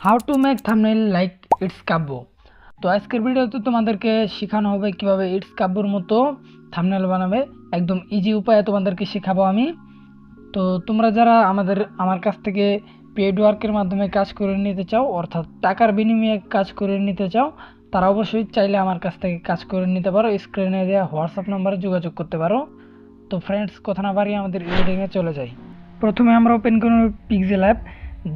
How to make thumbnail like it's Kabbo. তো আজকের ভিডিওতে তোমাদেরকে শেখানো হবে কিভাবে ইটস কাব্যর মতো থাম্বনেল বানাবে। একদম ইজি উপায়ে তোমাদেরকে শেখাবো আমি। তো তোমরা যারা আমার কাছ থেকে পেড ওয়ার্কের মাধ্যমে কাজ করে নিতে চাও, অর্থাৎ টাকার বিনিময়ে কাজ করে নিতে চাও, তারা অবশ্যই চাইলে আমার কাছ থেকে কাজ করে নিতে পারো। স্ক্রিনে দেওয়া হোয়াটসঅ্যাপ নাম্বারে যোগাযোগ করতে পারো। তো ফ্রেন্ডস, কথা না বাড়িয়ে আমাদের এডিটিংয়ে চলে যাই। প্রথমে আমরা ওপেন করব পিক্সেল অ্যাপ।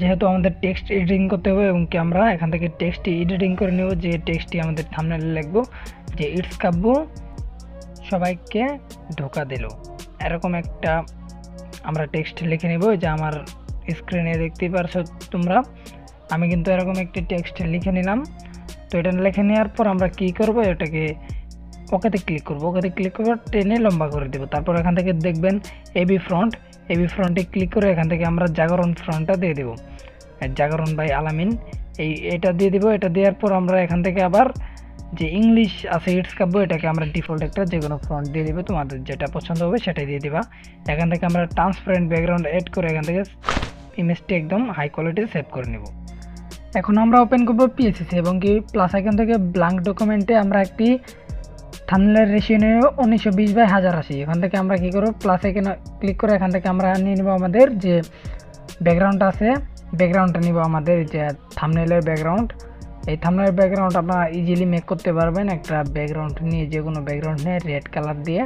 যেহেতু আমাদের টেক্সট এডিটিং করতে হবে এবং কি আমরা এখান থেকে টেক্সট এডিটিং করে নেব, যে টেক্সটটি আমাদের থাম্বনেলে লিখবো যে ইটস কাব্য সবাইকে ধোকা দিল, এরকম একটা আমরা টেক্সট লিখে নেব। যে আমার স্ক্রিনে দেখতেই পারছো তোমরা, আমি কিন্তু এরকম একটি টেক্সট লিখে নিলাম। তো এটা লিখে নেওয়ার পর আমরা কি করব, এটাকে ওকেতে ক্লিক করব। ওকেতে ক্লিক করে টেনে লম্বা করে দেবো। তারপর এখান থেকে দেখবেন এবি ফ্রন্টে ক্লিক করে এখান থেকে আমরা জাগরণ ফ্রন্টটা দিয়ে দেবো, জাগরণ বাই আলামিন, এটা দিয়ে দিব। এটা দেওয়ার পর আমরা এখান থেকে আবার যে ইংলিশ আছে ইটস কাব্য, এটাকে আমরা ডিফল্ট একটা যে কোনো ফ্রন্ট দিয়ে দেবো, তোমাদের যেটা পছন্দ হবে সেটাই দিয়ে দিবা। এখান থেকে আমরা ট্রান্সপারেন্ট ব্যাকগ্রাউন্ড এড করে এখান থেকে ইমেজটি একদম হাই কোয়ালিটি সেভ করে নেব। এখন আমরা ওপেন করবো পিএসসি এবং কি প্লাস এখান থেকে ব্ল্যাঙ্ক ডকুমেন্টে আমরা একটি থাম্বনেলের রেশিও নেব 1920/1080। এখান থেকে আমরা কি করব, প্লাস এখানে ক্লিক করে এখান থেকে আমরা নিয়ে নেব আমাদের যে ব্যাকগ্রাউন্ড আছে, ব্যাকগ্রাউন্ডটা নিব আমাদের যে থাম্বনেলের ব্যাকগ্রাউন্ড। এই থাম্বনেলের ব্যাকগ্রাউন্ড আপনারা ইজিলি মেক করতে পারবেন। একটা ব্যাকগ্রাউন্ড নিয়ে, যে কোনো ব্যাকগ্রাউন্ড নিয়ে রেড কালার দিয়ে,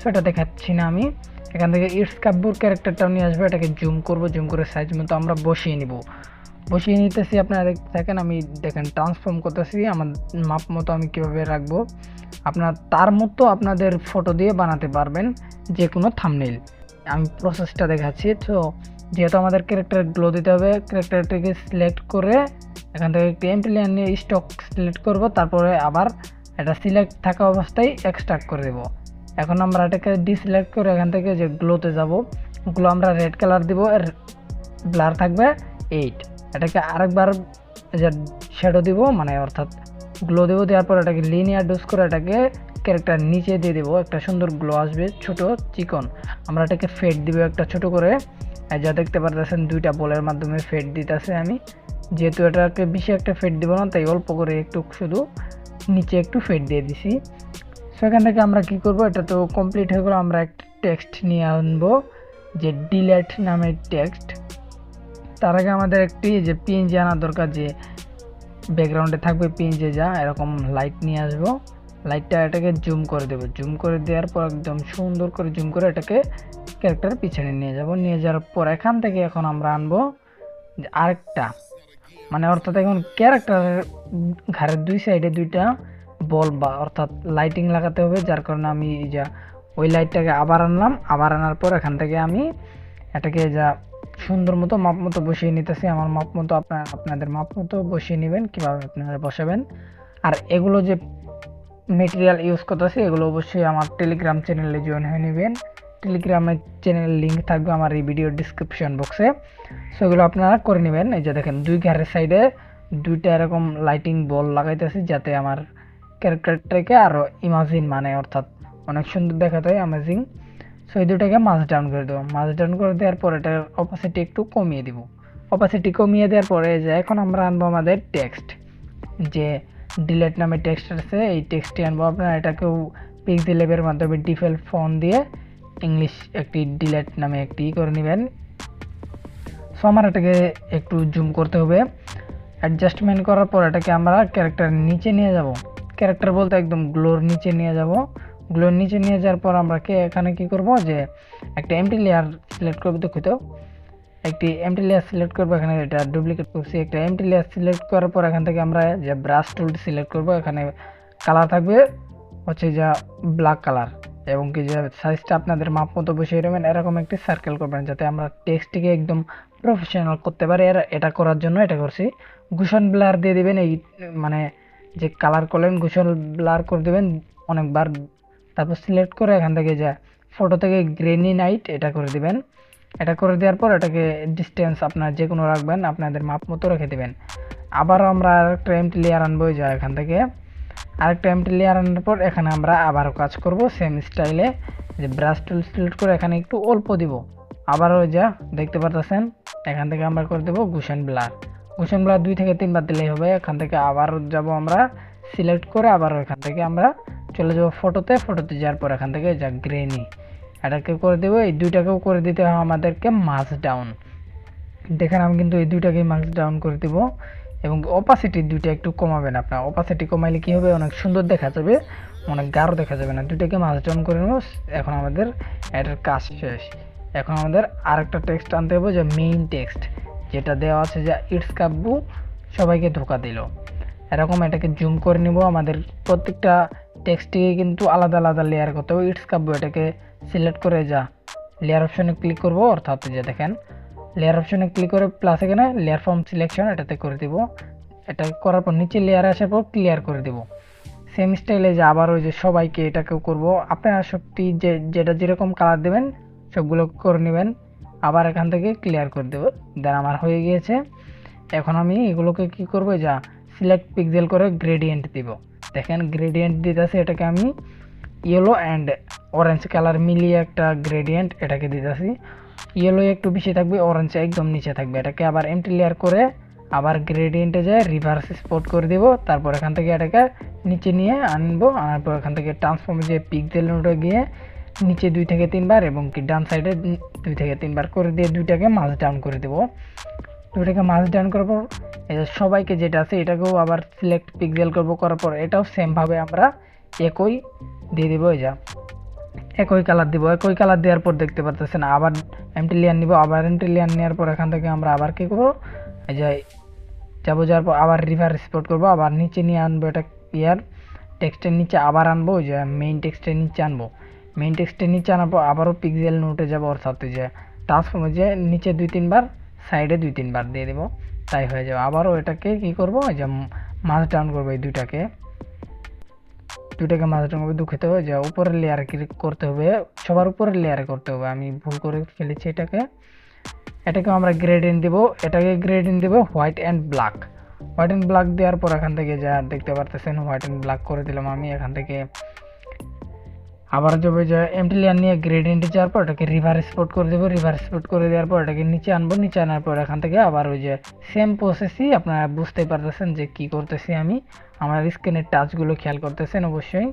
সেটা দেখাচ্ছি না আমি। এখান থেকে ইটস কাব্যর ক্যারেক্টারটাও নিয়ে আসবো, এটাকে জুম করব, জুম করে সাইজ মতো আমরা বসিয়ে নিব। বসিয়ে নিতেছি, আপনারা দেখতে থাকেন। আমি দেখেন ট্রান্সফর্ম করতেছি আমার মাপ মতো আমি কীভাবে রাখবো। আপনার তার মতো আপনাদের ফটো দিয়ে বানাতে পারবেন যে কোনো থাম্বনেল। আমি প্রসেসটা দেখাচ্ছি। তো যেহেতু আমাদের ক্যারেক্টার গ্লো দিতে হবে, ক্যারেক্টারটাকে সিলেক্ট করে এখান থেকে একটি এমটি লেয়ার নিয়ে স্টক সিলেক্ট করব। তারপরে আবার এটা সিলেক্ট থাকা অবস্থায় এক্সট্রাক্ট করে দেব। এখন আমরা এটাকে ডিসিলেক্ট করে এখান থেকে যে গ্লোতে যাব, গ্লো আমরা রেড কালার দিব, এর ব্লার থাকবে 8। এটাকে আরেকবার যে শ্যাডো দিব, মানে অর্থাৎ গ্লো দেবো। দেওয়ার পর এটাকে লিনিয়ার ডোজ করে এটাকে ক্যারেক্টার নিচে দিয়ে দেবো, একটা সুন্দর গ্লো আসবে ছোট চিকন। আমরা এটাকে ফেড দিব একটা ছোট করে, যা দেখতে পারতেছেন দুইটা বলের মাধ্যমে ফেড দিতেছে আমি। যেহেতু এটাকে বেশি একটা ফেড দিব না, তাই অল্প করে একটু শুধু নিচে একটু ফেড দিয়ে দিছি। সেখান থেকে আমরা কি করব, এটা তো কমপ্লিট হয়ে গেল। আমরা একটা টেক্সট নিয়ে আনবো, যে ডিলেট নামের টেক্সট। তার আগে আমাদের একটি যে পিএনজি আনা দরকার, যে ব্যাকগ্রাউন্ডে থাকবে পিএনজি, যা এরকম লাইট নিয়ে আসবো। লাইটটা এটাকে জুম করে দেবো, জুম করে দেওয়ার পর একদম সুন্দর করে জুম করে এটাকে ক্যারেক্টার পিছনে নিয়ে যাব। নিয়ে যাওয়ার পর এখান থেকে এখন আমরা আনবো যে আরেকটা, মানে অর্থাৎ এখন ক্যারেক্টারের ঘাড়ের দুই সাইডে দুইটা বল বা অর্থাৎ লাইটিং লাগাতে হবে। যার কারণে আমি যা ওই লাইটটাকে আবার আনলাম। আবার আনার পর এখান থেকে আমি এটাকে যা সুন্দর মতো মাপ মতো বসিয়ে নিতেছি। আমার মাপ মতো আপনাদের মাপ মতো বসিয়ে নেবেন, কীভাবে আপনারা বসাবেন। আর এগুলো যে মেটেরিয়াল ইউজ করতেছি, এগুলো অবশ্যই আমার টেলিগ্রাম চ্যানেলে জয়েন হয়ে নেবেন। টেলিগ্রামের চ্যানেলের লিঙ্ক থাকবে আমার এই ভিডিওর ডিসক্রিপশন বক্সে, সো এগুলো আপনারা করে নেবেন। এই যে দেখেন দুই ঘাড়ের সাইডে দুইটা এরকম লাইটিং বল লাগাইতেছি, যাতে আমার ক্যারেক্টারটাকে আরও ইমাজিন, মানে অর্থাৎ অনেক সুন্দর দেখাতে হয়, অ্যামেজিং। সো এই দুটাকে মাস ডাউন করে দেবো। মাস ডাউন করে দেওয়ার পর এটার অপাসিটি একটু কমিয়ে দিব। অপাসিটি কমিয়ে দেওয়ার পরে যে এখন আমরা আনবো আমাদের টেক্সট, যে ডিলেট নামে টেক্সট আছে, এই টেক্সটটি আনবো। আপনারা এটাকেও পিক্সেল ল্যাবের মাধ্যমে ডিফল্ট ফন্ট দিয়ে ইংলিশ একটি ডিলেট নামে একটি করে নেবেন। সো আমার এটাকে একটু জুম করতে হবে। অ্যাডজাস্টমেন্ট করার পর এটাকে আমরা ক্যারেক্টার নিচে নিয়ে যাব। ক্যারেক্টার বলতে একদম গ্লোর নিচে নিয়ে যাব। গ্লোর নিচে নিয়ে যাওয়ার পর আমরা এখানে কি করব, যে একটা এমটি লেয়ার সিলেক্ট করবো। দুঃখিত, একটি এমটি লেয়ার সিলেক্ট করবো। এখানে এটা ডুপ্লিকেট করছি। একটা এমটি লেয়ার সিলেক্ট করার পর এখান থেকে আমরা যে ব্রাশ টুলটি সিলেক্ট করবো। এখানে কালার থাকবে হচ্ছে যা ব্ল্যাক কালার, এবং কি যে সাইজটা আপনাদের মাপ মতো বসিয়ে নেবেন। এরকম একটি সার্কেল করবেন, যাতে আমরা টেক্সটটিকে একদম প্রফেশনাল করতে পারি। এটা করার জন্য এটা করছি। গুশন ব্লার দিয়ে দিবেন, এই মানে যে কালার করলেন গুশন ব্লার করে দেবেন অনেকবার। তারপর সিলেক্ট করে এখান থেকে যা ফটো থেকে গ্রেনি নাইট এটা করে দিবেন। এটা করে দেওয়ার পর এটাকে ডিস্টেন্স আপনার যে কোনো রাখবেন, আপনাদের মাপ মতো রেখে দেবেন। আবার আমরা আরেকটা এমটি লেয়ার আনবো, যা এখান থেকে আরেকটা এমটি লেয়ার আনার পর এখানে আমরা আবারও কাজ করব সেম স্টাইলে, যে ব্রাশ টুল সিলেক্ট করে এখানে একটু অল্প দিব। আবারও যা দেখতে পাচ্ছেন এখান থেকে আমরা করে দেবো গুশন ব্লার। কুশন ব্লার 2 থেকে 3 বার দিলেই হবে। এখান থেকে আবার যাব আমরা সিলেক্ট করে আবার এখান থেকে আমরা চলে যাব ফটোতে যাওয়ার পর এখান থেকে যা গ্রেনি এটাকে করে দেবো। এই দুইটাকেও করে দিতে হবে আমাদেরকে মাস ডাউন। দেখেন আমি কিন্তু এই দুইটাকেই মাস ডাউন করে দিব এবং অপাসিটি দুইটা একটু কমাবেন আপনার। অপাসিটি কমাইলে কি হবে, অনেক সুন্দর দেখা যাবে, অনেক গাঢ় দেখা যাবে না। দুইটাকে মাস ডাউন করে নেব। এখন আমাদের এটার কাজ শেষ। এখন আমাদের আরেকটা টেক্সট আনতে হবে, যে মেইন টেক্সট যেটা দেওয়া আছে যে ইটস কাব্বু সবাইকে ধোকা দিল, এরকম এটাকে জুম করে নিব। আমাদের প্রত্যেকটা টেক্সটটিকে কিন্তু আলাদা আলাদা লেয়ার করতে হবে। ইটস কাব্বু এটাকে সিলেক্ট করে যা লেয়ার অপশনে ক্লিক করব, অর্থাৎ যে দেখেন লেয়ার অপশনে ক্লিক করে প্লাস এখানে লেয়ার ফর্ম সিলেকশন এটাতে করে দিব। এটা করার পর নিচে লেয়ারে আসার পর ক্লিয়ার করে দিব। সেম স্টাইলে যে আবার ওই যে সবাইকে এটাকেও করব। আপনারা সবটি যেটা যেরকম কালার দেবেন সবগুলো করে নেবেন। আবার এখান থেকে ক্লিয়ার করে দেবো। দেন আমার হয়ে গিয়েছে। এখন আমি এগুলোকে কি করব, যা সিলেক্ট পিক্সেল করে গ্রেডিয়েন্ট দিব। দেখেন গ্রেডিয়েন্ট দিতেছে, এটাকে আমি ইয়েলো অ্যান্ড অরেঞ্জ কালার মিলিয়ে একটা গ্রেডিয়েন্ট এটাকে দিতেছি। ইয়েলো একটু বেশি থাকবে, অরেঞ্জ একদম নিচে থাকবে। এটাকে আবার এমটি লেয়ার করে আবার গ্রেডিয়েন্টে যায় রিভার্স স্পট করে দেব। তারপর এখান থেকে এটাকে নিচে নিয়ে আনবো। আনার পর এখান থেকে ট্রান্সফর্মে যে পিক্সেল নোটে গিয়ে নিচে 2 থেকে 3 বার এবং কি ডান সাইডে 2 থেকে 3 বার করে দিয়ে দুইটাকে মাস ডাউন করে দেব। দুইটাকে মাস ডাউন করার পর এই যে সবাইকে যেটা আছে এটাকেও আবার সিলেক্ট পিক্সেল করব। করার পর এটাও সেমভাবে আমরা একই দিয়ে দেবো। এই যা একই কালার দিব। একই কালার দেওয়ার পর দেখতে পারতেছেন আবার এমটি লেয়ার নিব। আবার এমটি লেয়ার নেওয়ার পর এখান থেকে আমরা আবার কি করবো, এই যে যাওয়ার পর আবার রিভার স্পট করবো। আবার নিচে নিয়ে আনবো, এটা ইয়ার টেক্সটের নিচে আবার আনবো, ওই যে মেইন টেক্সটের নিচে আনবো। মেইন টেক্সটের নিচে আনার পর আবারও পিক্সেল নোটে যাবো, অর্থাৎ যে ট্রান্সফর্মে যে নিচে 2-3 বার সাইডে 2-3 বার দিয়ে দেবো, তাই হয়ে যাবে। আবারও এটাকে কি করবো, এই যে মাস ডাউন করবো। এই দুইটাকে মাস ডাউন করবো। দুঃখিত যে উপরের লেয়ারে ক্লিক করতে হবে, সবার উপরের লেয়ারে করতে হবে, আমি ভুল করে ফেলেছি। এটাকে আমরা গ্রেডিয়েন্ট দেব। এটাকে গ্রেডিয়েন্ট দেব white and black. White and black দেওয়ার পর এখান থেকে যা দেখতে পারতেছেন হোয়াইট অ্যান্ড ব্ল্যাক করে দিলাম আমি। এখান থেকে আবার যাবে যে এমটি লেয়ার নিয়ে গ্রেডিয়েন্টে যাওয়ার পর এটাকে রিভার স্পট করে দেবো। রিভার স্পট করে দেওয়ার পর এটাকে নিচে আনবো। নিচে আনার পর এখান থেকে আবার ওই যে সেম প্রসেসই আপনারা বুঝতে পারতেছেন যে কি করতেছি আমি। আমার স্ক্রিনের টাচগুলো খেয়াল করতেছেন অবশ্যই।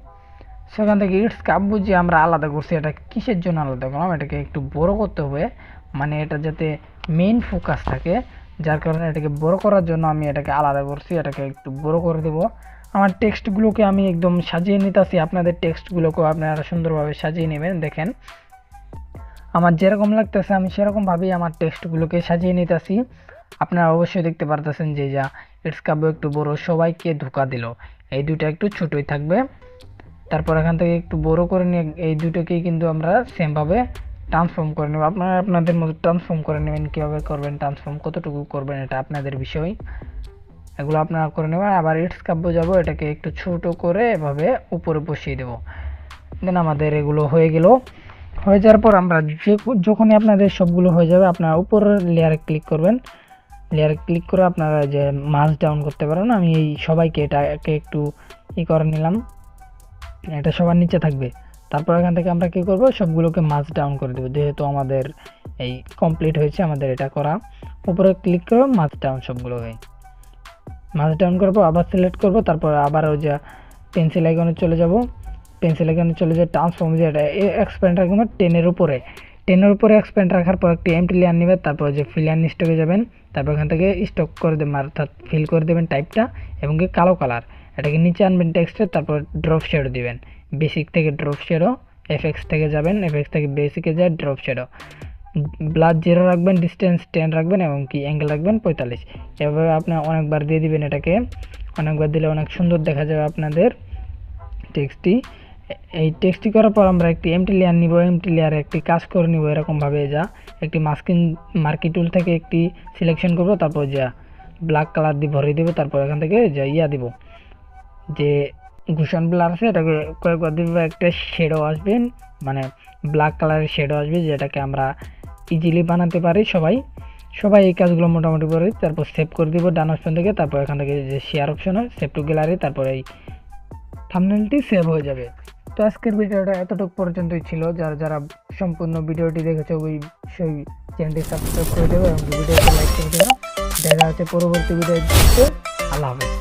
সেখান থেকে ইটস কাব্বু যে আমরা আলাদা করছি, এটা কিসের জন্য আলাদা করলাম, এটাকে একটু বড় করতে হবে, মানে এটা যাতে মেইন ফোকাস থাকে, যার কারণে এটাকে বড় করার জন্য আমি এটাকে আলাদা করছি। এটাকে একটু বড় করে দেব। আমার টেক্সটগুলোকে আমি একদম সাজিয়ে নিতেছি। আপনাদের টেক্সটগুলোকেও আপনারা সুন্দরভাবে সাজিয়ে নেবেন। দেখেন আমার যেরকম লাগতেছে আমি সেরকমভাবেই আমার টেক্সটগুলোকে সাজিয়ে নিতেছি। আপনারা অবশ্যই দেখতে পারতেছেন যে যা ইটস কাব্বু একটু বড়, সবাইকে ধোকা দিল, এই দুটো একটু ছোটই থাকবে। তারপর এখান থেকে একটু বড় করে নিয়ে এই দুটোকেই কিন্তু আমরা সেমভাবে ট্রান্সফর্ম করে নেব। আপনারা আপনাদের মতো ট্রান্সফর্ম করে নেবেন। কীভাবে করবেন, ট্রান্সফর্ম কতটুকু করবেন এটা আপনাদের বিষয়, এগুলো আপনারা করে নেবেন। আবার ইটস কাব্বু যাব, এটাকে একটু ছোট করে এভাবে উপরে বসিয়ে দেব। দেন আমাদের এগুলো হয়ে গেল। হয়ে যাওয়ার পর আমরা যখনই আপনাদের সবগুলো হয়ে যাবে আপনারা উপরের লেয়ারে ক্লিক করবেন। লেয়ারে ক্লিক করে আপনারা যে মাস ডাউন করতে পারেন। আমি এই সবাইকে এটাকে একটু করে নিলাম, এটা সবার নিচে থাকবে। তারপর এখান থেকে আমরা কি করব, সবগুলোকে মাস ডাউন করে দেবো। যেহেতু আমাদের এই কমপ্লিট হয়েছে আমাদের এটা করা, উপরে ক্লিক করে মাস ডাউন সবগুলোকে মাস ডাউন করবো। আবার সিলেক্ট করব, তারপর আবার ওই যে পেন্সিল আইকনে চলে যাব। পেন্সিল আইকনে চলে যায় ট্রান্সফর্ম, যে এটা এক্সপ্যান্ড রাখবেন 10-এর উপরে এক্সপ্যান্ড রাখার পর একটি এমটি লেয়ার নেবেন। তারপর যে ফিলার স্টকে যাবেন, তারপর এখান থেকে স্টক করে দেবেন, অর্থাৎ ফিল করে দেবেন টাইপটা এবং কি কালো কালার। এটাকে নিচে আনবেন টেক্সটে, তারপর ড্রপ শ্যাডো দিবেন। বেসিক থেকে ড্রপ শ্যাডো, এফএক্স থেকে যাবেন, এফএক্স থেকে বেসিকে যায় ড্রপ শ্যাডো। ব্লাড 0 রাখবেন, ডিস্টেন্স 10 রাখবেন এবং কি অ্যাঙ্গেল রাখবেন 45। এভাবে আপনি অনেকবার দিয়ে দিবেন। এটাকে অনেকবার দিলে অনেক সুন্দর দেখা যাবে আপনাদের টেক্সটটি। এই টেক্সটটি করার পর আমরা একটি এমটি লেয়ার নিব। এমটি লেয়ারে একটি কাজ করে নিব এরকমভাবে, যা একটি মার্কি টুল থেকে একটি সিলেকশন করব, তারপর যা ব্ল্যাক কালার দিয়ে ভরে দেবো। তারপর এখান থেকে যা দিব, যে ঘুষণ ব্লার আছে এটাকে কয়েকবার দিব। একটা শেডো আসবেন, মানে ব্ল্যাক কালারের শেডো আসবে, যেটাকে আমরা ইজিলি বানাতে পারি সবাই এই কাজগুলো মোটামুটি করে। তারপর সেভ করে দিব ডান অপশন থেকে। তারপর এখান থেকে যে শেয়ার অপশন হয়, সেভ টু গ্যালারি, তারপর এই থাম্বনেলটি সেভ হয়ে যাবে। তো আজকের ভিডিওটা এতটুকু পর্যন্তই ছিল। যারা সম্পূর্ণ ভিডিওটি দেখেছে ওই সেই চ্যানেলটি সাবস্ক্রাইব করে দেবে এবং ভিডিওটি লাইক করে দেবে। দেখা হচ্ছে পরবর্তী ভিডিওতে। আল্লাহ হাফেজ।